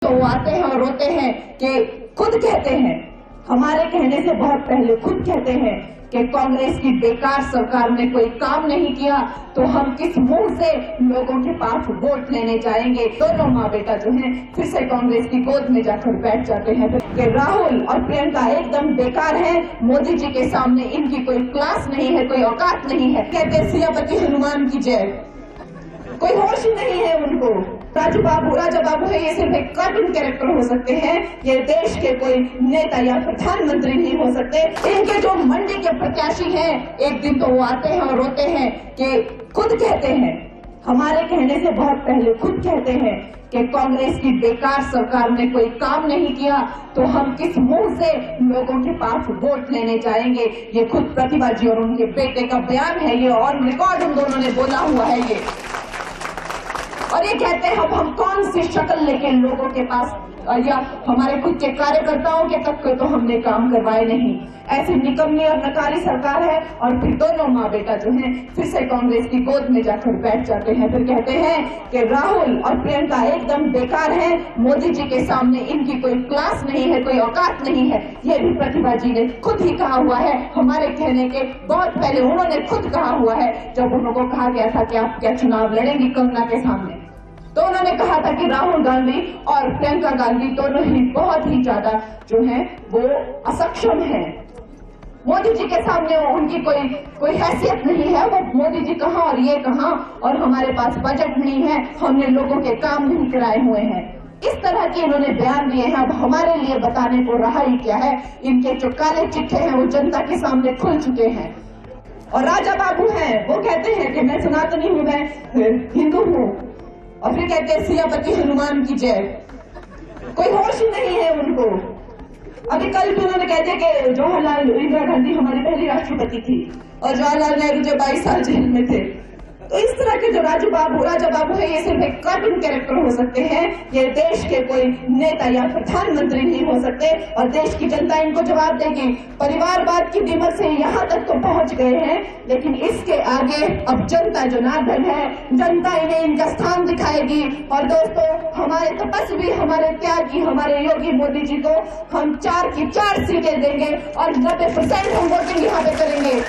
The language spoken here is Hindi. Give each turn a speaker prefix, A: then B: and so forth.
A: तो वो आते हैं और रोते हैं कि खुद कहते हैं, हमारे कहने से बहुत पहले खुद कहते हैं कि कांग्रेस की बेकार सरकार ने कोई काम नहीं किया तो हम किस मुंह से लोगों के पास वोट लेने जाएंगे। दोनों माँ बेटा जो हैं फिर से कांग्रेस की गोद में जाकर बैठ जाते हैं कि राहुल और प्रियंका एकदम बेकार हैं, मोदी जी के सामने इनकी कोई क्लास नहीं है, कोई औकात नहीं है। कहते सियापति हनुमान की जय, कोई होश ही नहीं है उनको। राजा बाबू है, ये सिर्फ एक कार्टून कैरेक्टर हो सकते हैं, ये देश के कोई नेता या प्रधानमंत्री नहीं हो सकते। इनके जो मंडी के प्रत्याशी हैं, एक दिन तो वो आते हैं और रोते हैं कि खुद कहते हैं, हमारे कहने से बहुत पहले खुद कहते हैं कि कांग्रेस की बेकार सरकार ने कोई काम नहीं किया तो हम किस मुंह से लोगों के पास वोट लेने जाएंगे। ये खुद प्रतिभा जी और उनके बेटे का बयान है ये, और रिकॉर्ड उन दोनों ने बोला हुआ है ये। और ये कहते हैं अब हम कौन सी शक्ल लेके लोगों के पास या हमारे खुद के कार्यकर्ताओं के तक तो हमने काम करवाए नहीं। ऐसी निकम्मी और नकारी सरकार है। और फिर दोनों माँ बेटा जो हैं फिर से कांग्रेस की गोद में जाकर बैठ जाते हैं, फिर कहते हैं कि राहुल और प्रियंका एकदम बेकार हैं, मोदी जी के सामने इनकी कोई क्लास नहीं है, कोई औकात नहीं है। ये भी प्रतिभा जी ने खुद ही कहा हुआ है, हमारे कहने के बहुत पहले उन्होंने खुद कहा हुआ है। जब उनको कहा गया था कि आप क्या चुनाव लड़ेंगी कंगना के सामने, तो उन्होंने कहा था कि राहुल गांधी और प्रियंका गांधी दोनों ही बहुत ही ज्यादा जो है वो असक्षम हैं। मोदी जी के सामने उनकी कोई हैसियत नहीं है। वो मोदी जी कहाँ और ये कहाँ, और हमारे पास बजट नहीं है, हमने लोगों के काम नहीं कराए हुए हैं। इस तरह के इन्होंने बयान दिए हैं। अब हमारे लिए बताने को रहा ही क्या है, इनके जो काले चिट्ठे हैं वो जनता के सामने खुल चुके हैं। और राजा बाबू हैं, वो कहते हैं कि मैं सनातनी हूँ, मैं हिंदू हूँ, और फिर कहते हैं सियापति हनुमान की जय, कोई होश ही नहीं है उनको। अभी कल भी उन्होंने कहते कि जवाहरलाल इंदिरा गांधी हमारी पहली राष्ट्रपति थी और जवाहरलाल नेहरू जो 22 साल जेल में थे। तो इस तरह के जो राजा बाबू है, ये सिर्फ एक कार्टून कैरेक्टर हो सकते हैं, ये देश के कोई नेता या प्रधानमंत्री नहीं हो सकते। और देश की जनता इनको जवाब देगी। परिवारवाद की दिमक से यहाँ तक तो पहुँच गए हैं, लेकिन इसके आगे अब जनता जनार्दन है, जनता इन्हें इनका स्थान दिखाएगी। और दोस्तों, हमारे तपस्वी, हमारे त्यागी, हमारे योगी मोदी जी को हम 4 की 4 सीटें देंगे और 90% हम वोटिंग यहाँ पे करेंगे।